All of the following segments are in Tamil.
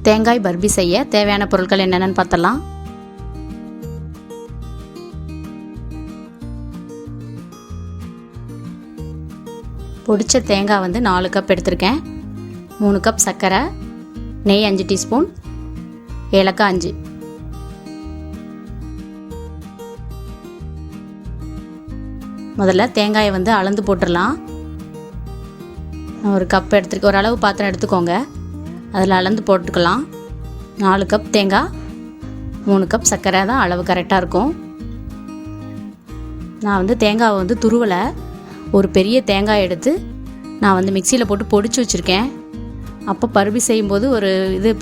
தேங்காய் பர்பி செய்ய தேவையான பொருட்கள் என்னென்னு பார்த்தலாம். பொடிச்ச தேங்காய் 4 கப் எடுத்திருக்கேன். 3 கப் சர்க்கரை, நெய் 5 டீஸ்பூன், ஏலக்காய் 5. முதல்ல தேங்காயை அளந்து போட்டுடலாம். நான் ஒரு கப் எடுத்துருக்கேன். ஒரு அளவு பாத்திரம் எடுத்துக்கோங்க, அதில் அளந்து போட்டுக்கலாம். 4 கப் தேங்காய், 3 கப் சர்க்கரை தான் அளவு கரெக்டாக இருக்கும். நான் தேங்காவை துருவலை. ஒரு பெரிய தேங்காய் எடுத்து நான் மிக்சியில் போட்டு பொடிச்சு வச்சுருக்கேன். அப்போ பருப்பி செய்யும்போது ஒரு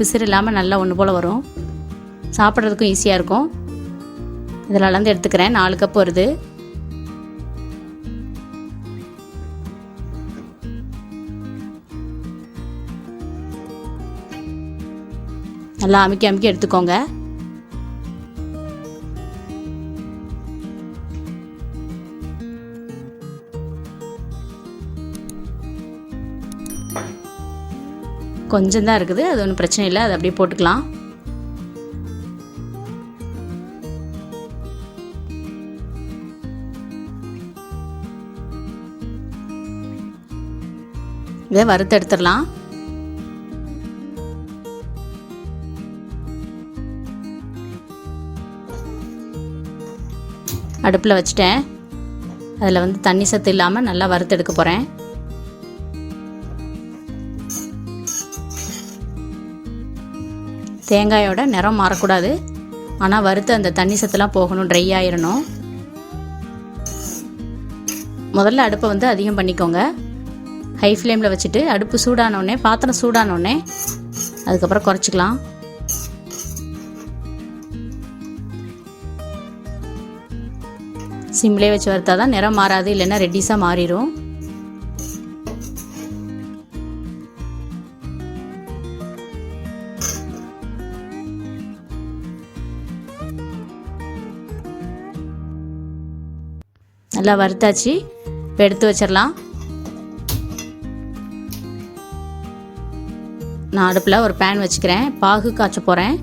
பிசிறு இல்லாமல் நல்லா ஒன்று போல் வரும். சாப்பிட்றதுக்கும் ஈஸியாக இருக்கும். இதில் அளந்து எடுத்துக்கிறேன். 4 கப் வருது. நல்லா அமுக்கி அமுக்கி எடுத்துக்கோங்க. கொஞ்சம் தான் இருக்குது, அது ஒன்றும் பிரச்சனை இல்லை, அது அப்படியே போட்டுக்கலாம். இதை வறுத்து எடுத்துடலாம். அடுப்பில் வச்சுட்டேன். அதில் தண்ணி சத்து இல்லாமல் நல்லா வறுத்து எடுக்க போகிறேன். தேங்காயோட நிறம் மாறக்கூடாது, ஆனால் வறுத்து அந்த தண்ணி சத்துலாம் போகணும், ட்ரை ஆயிடணும். முதல்ல அடுப்பை அதிகம் பண்ணிக்கோங்க. ஹை ஃப்ளேமில் வச்சுட்டு அடுப்பு சூடானோடனே, பாத்திரம் சூடானோடனே அதுக்கப்புறம் குறைச்சிக்கலாம். சிம்லே வச்சு வறுத்தா தான் நிறம் மாறாது, இல்லைன்னா ரெட்டிஸாக மாறிடும். நல்லா வறுத்தாச்சு. இப்போ எடுத்து வச்சிடலாம். நான் அடுப்பில் ஒரு பேன் வச்சுக்கிறேன். பாகு காய்ச்ச போகிறேன்.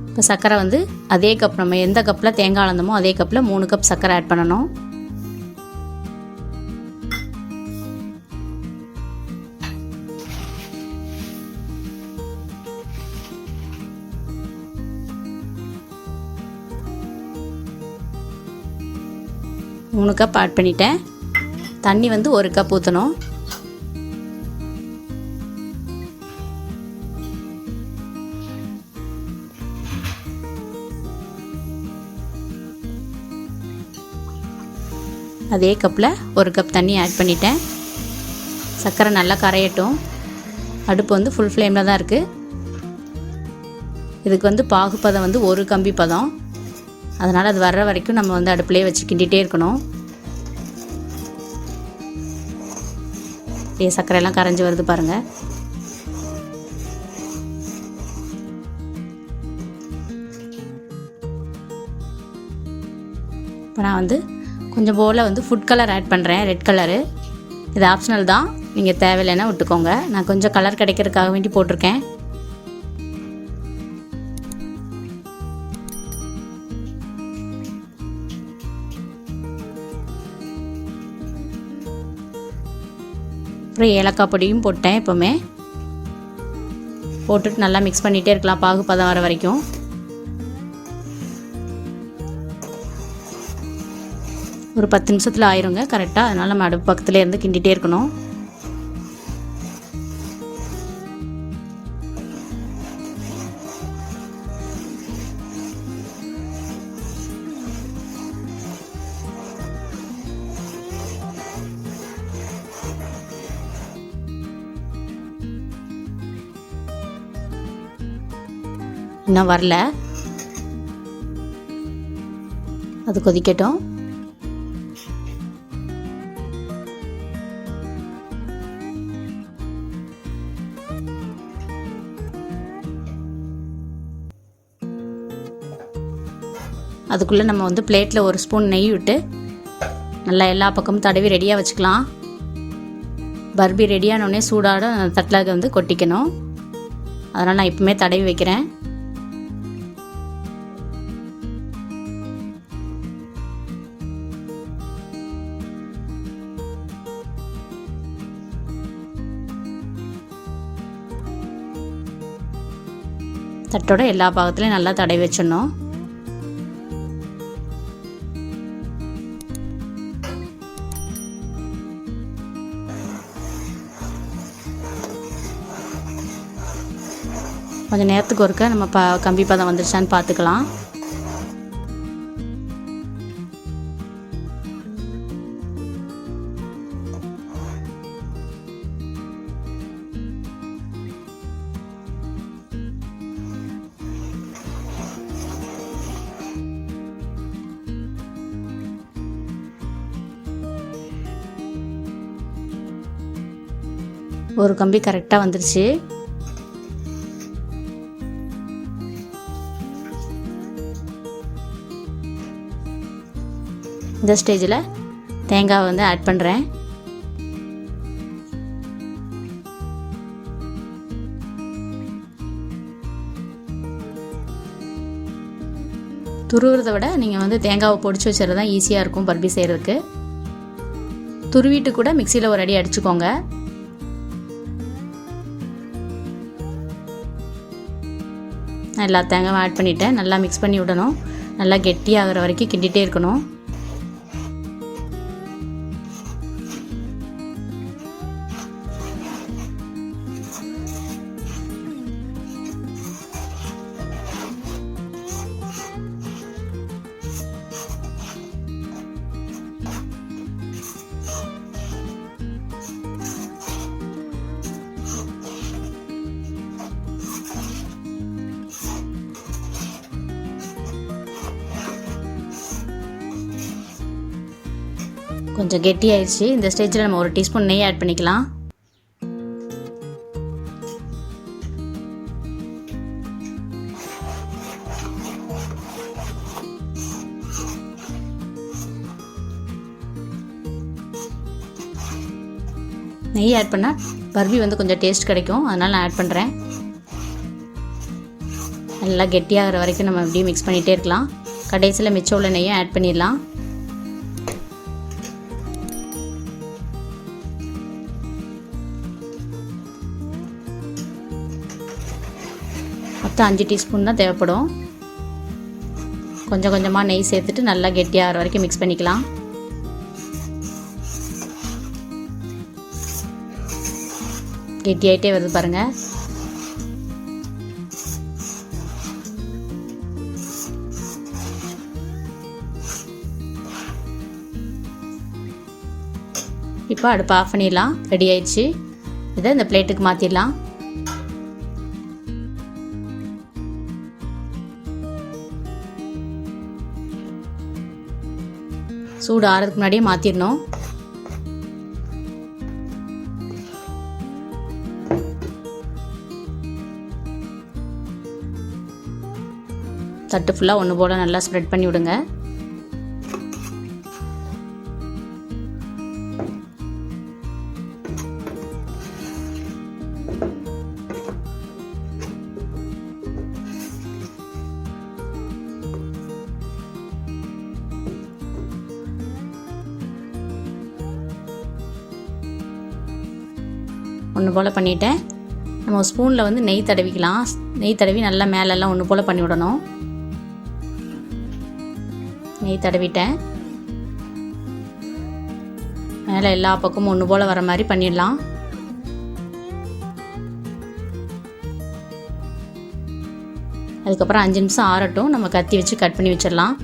இப்போ சர்க்கரை அதே கப், நம்ம எந்த கப்பில் தேங்காய் அளந்தமோ அதே கப்பில் 3 கப் சர்க்கரை ஆட் பண்ணணும். மூணு கப் ஆட் பண்ணிட்டேன். தண்ணி 1 கப் ஊற்றணும். அதே கப்பில் 1 கப் தண்ணி ஆட் பண்ணிட்டேன். சர்க்கரை நல்லா கரையட்டும். அடுப்பு ஃபுல் ஃப்ளேமில் தான் இருக்குது. இதுக்கு பாகுப்பதம் ஒரு கம்பி பதம். அதனால் அது வர்ற வரைக்கும் நம்ம அடுப்புலேயே வச்சு கிண்டிகிட்டே இருக்கணும். சர்க்கரையெல்லாம் கரைஞ்சி வருது பாருங்கள். இப்போ நான் கொஞ்சம் போல் ஃபுட் கலர் ஆட் பண்ணுறேன், ரெட் கலரு. இது ஆப்ஷனல் தான், நீங்கள் தேவையில்லைன்னா விட்டுக்கோங்க. நான் கொஞ்சம் கலர் கிடைக்கிறதுக்காக வேண்டி போட்டிருக்கேன். அப்புறம் ஏலக்காய் பொடியும் போட்டேன். எப்போவுமே போட்டுட்டு நல்லா மிக்ஸ் பண்ணிகிட்டே இருக்கலாம், பாகு பதம் வர வரைக்கும். ஒரு 10 நிமிஷத்தில் ஆயிருங்க கரெக்டாக. அதனால் நம்ம அடுப்பு பக்கத்துலேயே இருந்து கிண்டிகிட்டே இருக்கணும். இன்னும் வரல, அது கொதிக்கட்டும். அதுக்குள்ளே நம்ம பிளேட்டில் 1 ஸ்பூன் நெய் விட்டு நல்லா எல்லா பக்கமும் தடவி ரெடியாக வச்சுக்கலாம். பர்பி ரெடியானோடனே சூடாட தட்டில் கொட்டிக்கணும். அதனால் நான் இப்போவுமே தடவி வைக்கிறேன். தட்டோட எல்லா பாகத்துலையும் நல்லா தடவி வச்சிடணும். கொஞ்சம் நேரத்துக்கு ஒருக்க நம்ம கம்பி பதம் வந்துருச்சான்னு பார்த்துக்கலாம். ஒரு கம்பி கரெக்டாக வந்துருச்சு. இந்த ஸ்டேஜில் தேங்காய் வந்து ஆட் பண்ணுறேன். துருவுறதை விட நீங்கள் வந்து தேங்காவை பொடிச்சு வச்சுறது தான் ஈஸியாக இருக்கும் பர்பி செய்கிறதுக்கு. துருவிட்டு கூட மிக்சியில் ஒரு அடி அடிச்சுக்கோங்க. எல்லா தேங்காயும் ஆட் பண்ணிவிட்டேன். நல்லா மிக்ஸ் பண்ணி விடணும். நல்லா கெட்டியாகிற வரைக்கும் கிண்டிகிட்டே இருக்கணும். கொஞ்சம் கெட்டியாயிடுச்சு. இந்த ஸ்டேஜில் நம்ம ஒரு டீஸ்பூன் நெய் ஆட் பண்ணிக்கலாம். நெய் ஆட் பண்ணால் பர்பி வந்து கொஞ்சம் டேஸ்ட் கிடைக்கும், அதனால் நான் ஆட் பண்ணுறேன். நல்லா கெட்டியாகிற வரைக்கும் நம்ம அப்படியே மிக்ஸ் பண்ணிகிட்டே இருக்கலாம். கடைசியில் மிச்சம் உள்ள நெய்யை ஆட் பண்ணிடலாம். மொத்தம் 5 டீஸ்பூன் தான் தேவைப்படும். கொஞ்சம் கொஞ்சமாக நெய் சேர்த்துட்டு நல்லா கெட்டியாகிற வரைக்கும் மிக்ஸ் பண்ணிக்கலாம். கெட்டியாகிட்டே வருது பாருங்கள். இப்போ அடுப்பு ஆஃப் பண்ணிடலாம். ரெடி ஆயிடுச்சு. இதை இந்த பிளேட்டுக்கு மாற்றிடலாம். சூடு ஆறதுக்கு முன்னாடியே மாற்றிடணும். தட்டு ஃபுல்லாக ஒன்று போல் நல்லா ஸ்ப்ரெட் பண்ணி விடுங்க. ஒன்று போல் பண்ணிவிட்டேன். நம்ம ஸ்பூனில் வந்து நெய் தடவிக்கலாம். நெய் தடவி நல்லா மேலெல்லாம் ஒன்று போல் பண்ணி விடணும். நெய் தடவிட்டேன். மேலே எல்லா பக்கமும் ஒன்று போல் வர மாதிரி பண்ணிடலாம். அதுக்கப்புறம் 5 நிமிஷம் ஆறட்டும். நம்ம கத்தி வச்சு கட் பண்ணி வச்சிடலாம்.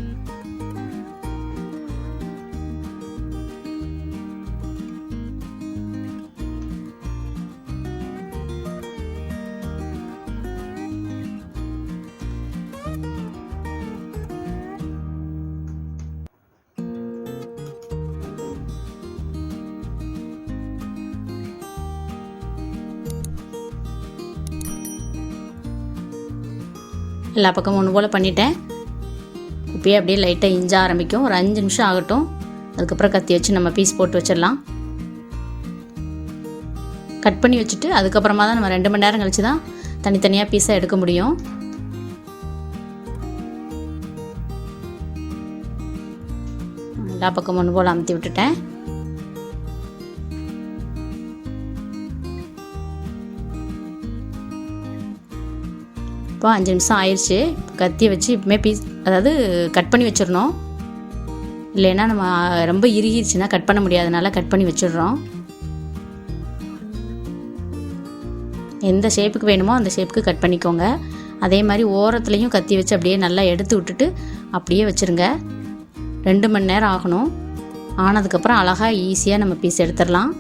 எல்லா பக்கமும் ஒன்று போல் பண்ணிட்டேன். இப்போயே அப்படியே லைட்டாக இஞ்ச ஆரம்பிக்கும். ஒரு 5 நிமிஷம் ஆகட்டும். அதுக்கப்புறம் கத்தி வச்சு நம்ம பீஸ் போட்டு வச்சிடலாம். கட் பண்ணி வச்சுட்டு அதுக்கப்புறமா தான் நம்ம 2 மணி நேரம் கழிச்சு தான் தனித்தனியாக பீஸாக எடுக்க முடியும். எல்லா பக்கம் ஒன்று போல் அமுத்தி விட்டுட்டேன். இப்போ 5 நிமிஷம் ஆயிடுச்சு. கத்தியை வச்சு இப்போமே அதாவது கட் பண்ணி வச்சிடணும். இல்லைன்னா நம்ம ரொம்ப இறுகிடுச்சுன்னா கட் பண்ண முடியாதனால கட் பண்ணி வச்சிடுறோம். எந்த ஷேப்புக்கு வேணுமோ அந்த ஷேப்புக்கு கட் பண்ணிக்கோங்க. அதே மாதிரி ஓரத்துலேயும் கத்தி வச்சு அப்படியே நல்லா எடுத்து விட்டுட்டு அப்படியே வச்சுருங்க. 2 மணி நேரம் ஆகணும். ஆனதுக்கப்புறம் அழகாக ஈஸியாக நம்ம பீஸ் எடுத்துடலாம்.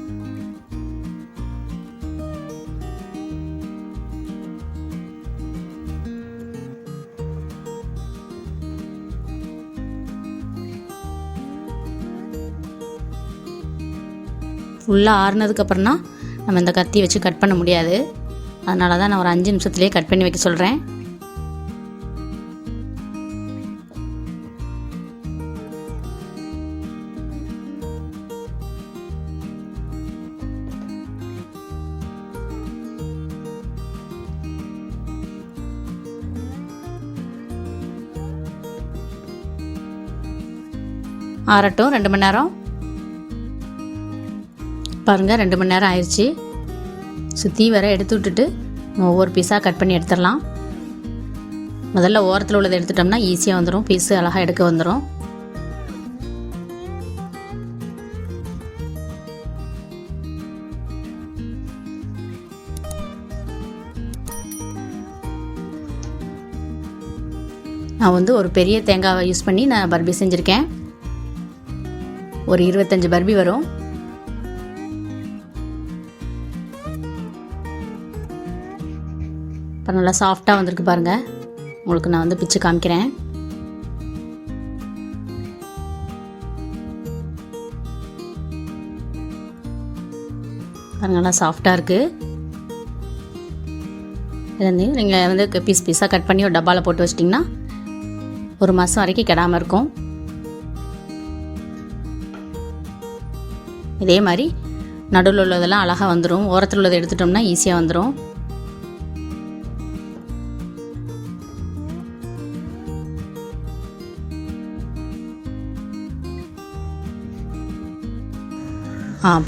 ஃபுல்லாக ஆறுனதுக்கப்புறம் தான் நம்ம இந்த கத்தி வச்சு கட் பண்ண முடியாது. அதனால தான் நான் ஒரு 5 நிமிஷத்துலேயே கட் பண்ணி வைக்க சொல்கிறேன். ஆறட்டும் 2 மணி நேரம். பாருங்கள் 2 மணி நேரம் ஆயிடுச்சு. சுற்றி வர எடுத்து விட்டுட்டு ஒவ்வொரு பீஸாக கட் பண்ணி எடுத்துடலாம். முதல்ல ஓரத்தில் உள்ளதை எடுத்துட்டோம்னா ஈஸியாக வந்துடும். பீஸு அழகாக எடுக்க வந்துடும். நான் வந்து ஒரு பெரிய தேங்காவை யூஸ் பண்ணி நான் பர்பி செஞ்சுருக்கேன். ஒரு 25 பர்பி வரும். இப்போ நல்லா சாஃப்டாக வந்திருக்கு பாருங்கள். உங்களுக்கு நான் வந்து பிச்சு காமிக்கிறேன். பாருங்கள் நல்லா சாஃப்டாக இருக்குது. இது வந்து நீங்கள் வந்து பீஸ் பீஸாக கட் பண்ணி ஒரு டப்பாவில் போட்டு வச்சிட்டிங்கன்னா 1 மாதம் வரைக்கும் கெடாமல் இருக்கும். இதே மாதிரி நடுவில் உள்ளதெல்லாம் அழகாக வந்துடும். ஓரத்தில் உள்ளதை எடுத்துட்டோம்னா ஈஸியாக வந்துடும்.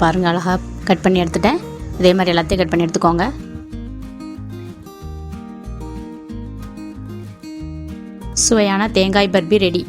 பாருங்கள் அழகாக கட் பண்ணி எடுத்துட்டேன். இதே மாதிரி எல்லாத்தையும் கட் பண்ணி எடுத்துக்கோங்க. சுவையான தேங்காய் பர்பி ரெடி.